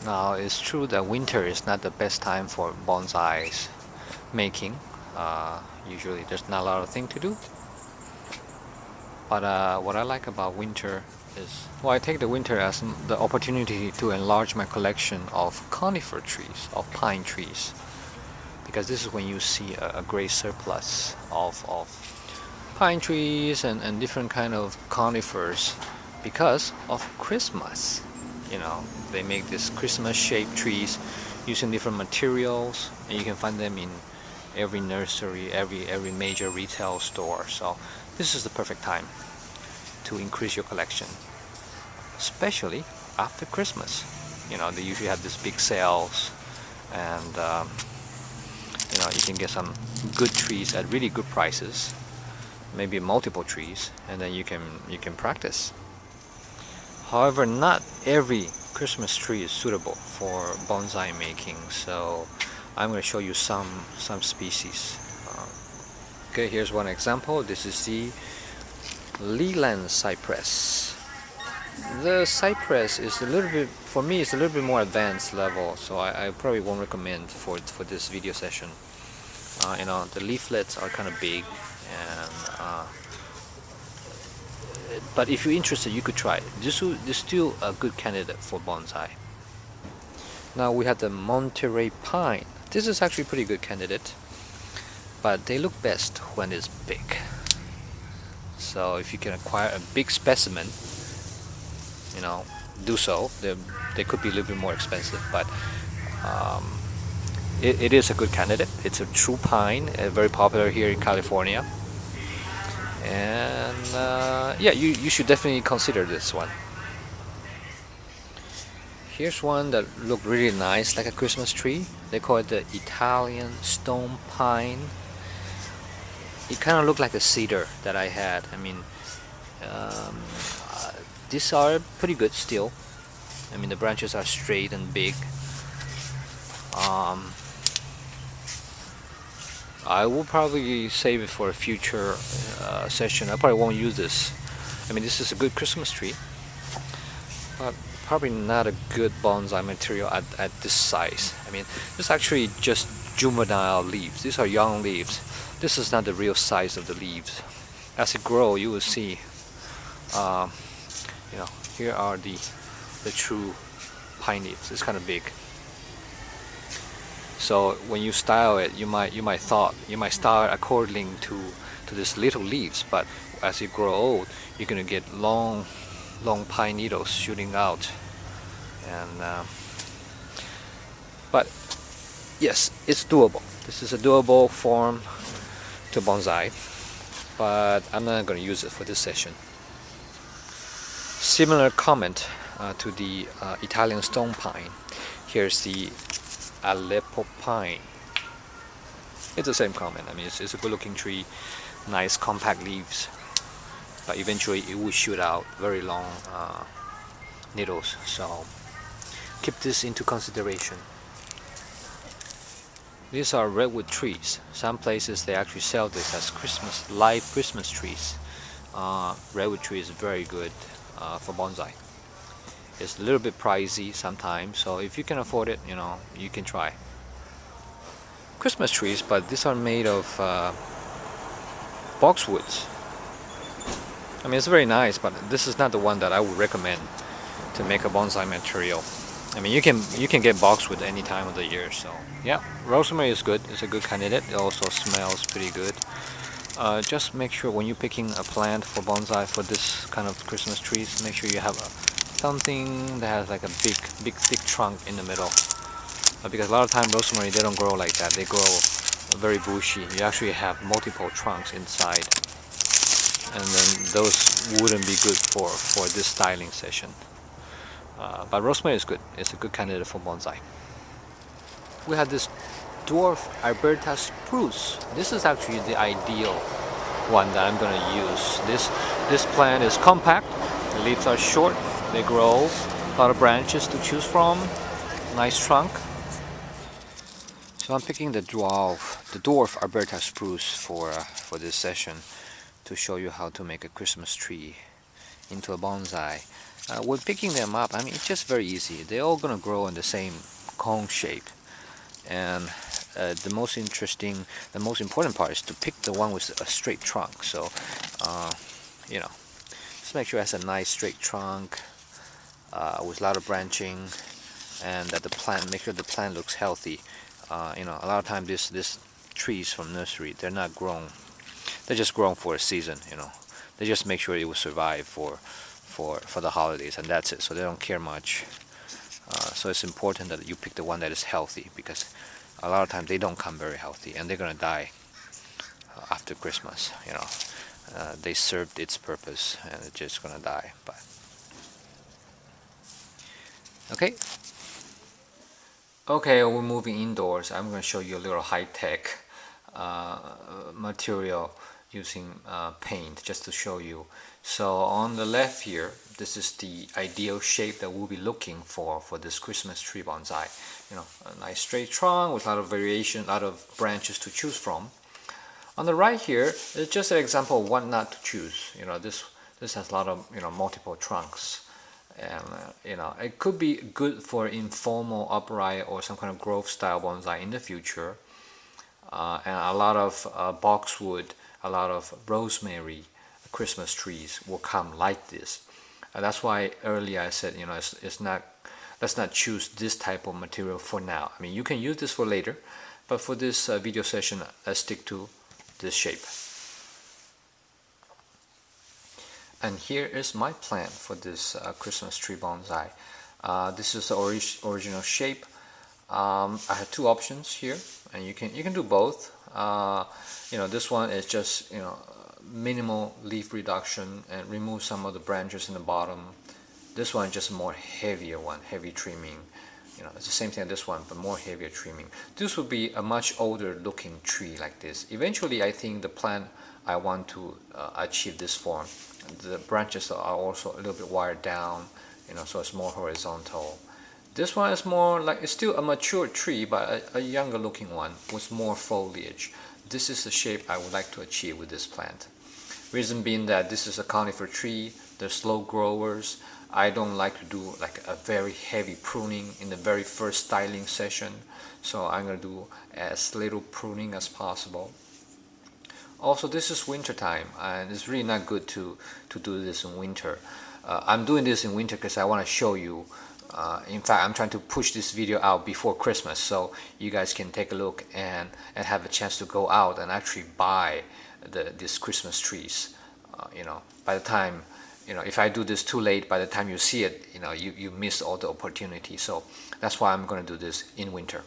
Now, it's true that winter is not the best time for bonsai making. Usually there's not a lot of things to do. But what I like about winter is, well, I take the winter as the opportunity to enlarge my collection of conifer trees, of pine trees. Because this is when you see a great surplus of pine trees and different kind of conifers because of Christmas. You know, they make these Christmas shaped trees using different materials, and you can find them in every nursery, every major retail store. So this is the perfect time to increase your collection, especially after Christmas. You know, they usually have these big sales, and you know, you can get some good trees at really good prices, maybe multiple trees, and then you can practice. However, not every Christmas tree is suitable for bonsai making, so I'm going to show you some species. Okay, here's one example. This is the Leland cypress. The cypress is a little bit, for me, it's a little bit more advanced level, so I probably won't recommend for this video session. You know, the leaflets are kind of big, and but if you're interested, you could try it. This is still a good candidate for bonsai. Now we have the Monterey pine. This is actually a pretty good candidate, but they look best when it's big. So if you can acquire a big specimen, you know, do so. They could be a little bit more expensive, but it is a good candidate. It's a true pine, very popular here in California. And yeah, you should definitely consider this one. Here's one that looked really nice, like a Christmas tree. They call it the Italian stone pine. It kind of looked like a cedar that I had. I mean, these are pretty good still. I mean, the branches are straight and big. I will probably save it for a future session. I probably won't use this. I mean, this is a good Christmas tree, but probably not a good bonsai material at this size. I mean, this is actually just juvenile leaves. These are young leaves. This is not the real size of the leaves. As it grows, you will see. You know, here are the true pine leaves. It's kind of big. So when you style it, you might style it according to these little leaves, but as you grow old, you're gonna get long pine needles shooting out. And but yes, it's doable. This is a doable form to bonsai, but I'm not gonna use it for this session. Similar comment to the Italian stone pine. Here's the Aleppo pine. It's the same comment. I mean, it's a good looking tree, nice compact leaves, but eventually it will shoot out very long needles, so keep this into consideration. These are redwood trees. Some places they actually sell this as live Christmas trees. Redwood tree is very good for bonsai. It's a little bit pricey sometimes, so if you can afford it, you know, you can try. Christmas trees, but these are made of boxwoods. I mean, it's very nice, but this is not the one that I would recommend to make a bonsai material. I mean, you can get boxwood any time of the year. So yeah, rosemary is good. It's a good candidate. It also smells pretty good. Just make sure when you're picking a plant for bonsai for this kind of Christmas trees, make sure you have something that has like a big thick trunk in the middle. Because a lot of times rosemary, they don't grow like that. They grow very bushy. You actually have multiple trunks inside, and then those wouldn't be good for this styling session. But rosemary is good. It's a good candidate for bonsai. We have this dwarf alberta spruce. This is actually the ideal one that I'm going to use. This plant is compact. The leaves are short. They grow a lot of branches to choose from. Nice trunk. So I'm picking the dwarf alberta spruce for this session to show you how to make a Christmas tree into a bonsai. when picking them up, I mean, it's just very easy. They're all gonna grow in the same cone shape, and the most interesting, the most important part is to pick the one with a straight trunk. So, you know, just make sure it has a nice straight trunk with a lot of branching, and that the plant, make sure the plant looks healthy. You know, a lot of times this trees from nursery, they're not grown. They're just grown for a season. You know, they just make sure it will survive for the holidays, and that's it. So they don't care much. So it's important that you pick the one that is healthy, because a lot of times they don't come very healthy and they're gonna die after Christmas. You know, they served its purpose and it's just gonna die. But okay, okay, we're moving indoors. I'm gonna show you a little high-tech material using paint, just to show you. So on the left here, this is the ideal shape that we'll be looking for this Christmas tree bonsai. You know, a nice straight trunk with a lot of variation, a lot of branches to choose from. On the right here is just an example of what not to choose. You know, this has a lot of, you know, multiple trunks, and you know, it could be good for informal upright or some kind of grove style bonsai in the future. And a lot of boxwood, a lot of rosemary Christmas trees will come like this. That's why earlier I said, you know, it's not, let's not choose this type of material for now. I mean, you can use this for later, but for this video session, let's stick to this shape. And here is my plan for this Christmas tree bonsai. This is the original shape. I have two options here, and you can do both. You know, this one is just, you know, minimal leaf reduction and remove some of the branches in the bottom. This one is just more heavier one, heavy trimming. You know, it's the same thing as this one, but more heavier trimming. This would be a much older looking tree like this. Eventually, I think the plant I want to achieve this form. The branches are also a little bit wired down, you know, so it's more horizontal. This one is more like, it's still a mature tree, but a younger looking one with more foliage. This is the shape I would like to achieve with this plant. Reason being that this is a conifer tree, they're slow growers. I don't like to do like a very heavy pruning in the very first styling session, so I'm going to do as little pruning as possible. Also, this is winter time, and it's really not good to do this in winter. I'm doing this in winter because I want to show you. In fact, I'm trying to push this video out before Christmas, so you guys can take a look and have a chance to go out and actually buy these Christmas trees. You know, by the time, you know, if I do this too late, by the time you see it, you know, you miss all the opportunity. So that's why I'm going to do this in winter.